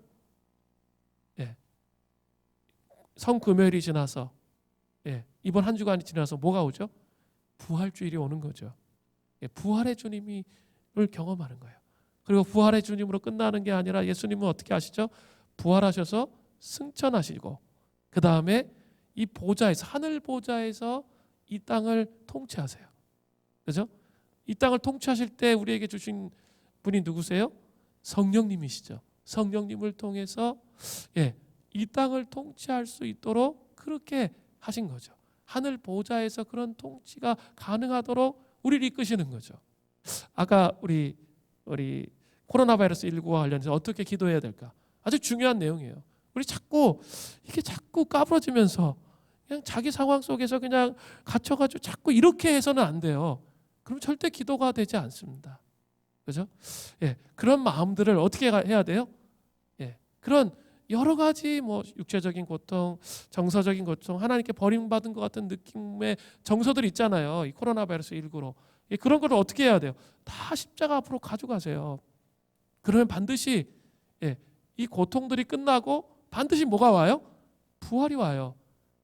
Speaker 1: 성금요일이 지나서 이번 한 주간이 지나서 뭐가 오죠? 부활주일이 오는 거죠. 부활의 주님을 경험하는 거예요. 그리고 부활의 주님으로 끝나는 게 아니라 예수님은 어떻게 하시죠? 부활하셔서 승천하시고 그 다음에 이 보좌에서, 하늘 보좌에서 이 땅을 통치하세요. 그죠? 이 땅을 통치하실 때 우리에게 주신 분이 누구세요? 성령님이시죠. 성령님을 통해서 이 땅을 통치할 수 있도록 그렇게 하신 거죠. 하늘 보좌에서 그런 통치가 가능하도록 우리를 이끄시는 거죠. 아까 우리 코로나 바이러스 19와 관련해서 어떻게 기도해야 될까? 아주 중요한 내용이에요. 우리 자꾸 까부러지면서 그냥 자기 상황 속에서 그냥 갇혀가지고 자꾸 이렇게 해서는 안 돼요. 그럼 절대 기도가 되지 않습니다. 그죠? 예, 그런 마음들을 어떻게 해야 돼요? 예, 그런 여러 가지 뭐 육체적인 고통, 정서적인 고통, 하나님께 버림받은 것 같은 느낌의 정서들 있잖아요. 이 코로나 바이러스 19로. 예, 그런 걸 어떻게 해야 돼요? 다 십자가 앞으로 가져가세요. 그러면 반드시 이 고통들이 끝나고 반드시 뭐가 와요? 부활이 와요.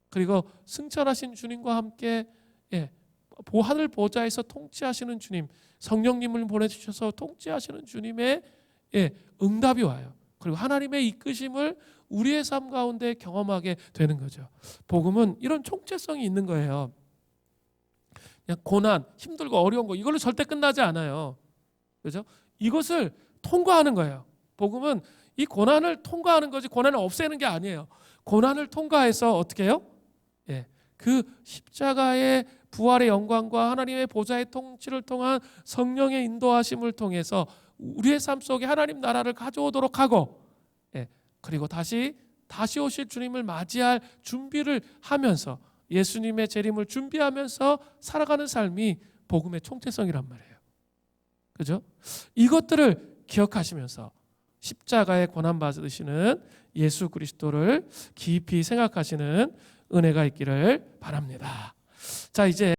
Speaker 1: 그리고 승천하신 주님과 함께 하늘 보좌에서 통치하시는 주님, 성령님을 보내주셔서 통치하시는 주님의 응답이 와요. 그리고 하나님의 이끄심을 우리의 삶 가운데 경험하게 되는 거죠. 복음은 이런 총체성이 있는 거예요. 그냥 고난, 힘들고 어려운 거 이걸로 절대 끝나지 않아요. 그죠? 이것을 통과하는 거예요. 복음은 이 고난을 통과하는 거지 고난을 없애는 게 아니에요. 고난을 통과해서 어떻게 해요? 그 십자가의 부활의 영광과 하나님의 보좌의 통치를 통한 성령의 인도하심을 통해서 우리의 삶 속에 하나님 나라를 가져오도록 하고 그리고 다시 오실 주님을 맞이할 준비를 하면서 예수님의 재림을 준비하면서 살아가는 삶이 복음의 총체성이란 말이에요. 그죠? 이것들을 기억하시면서 십자가의 고난 받으시는 예수 그리스도를 깊이 생각하시는 은혜가 있기를 바랍니다. 자, 이제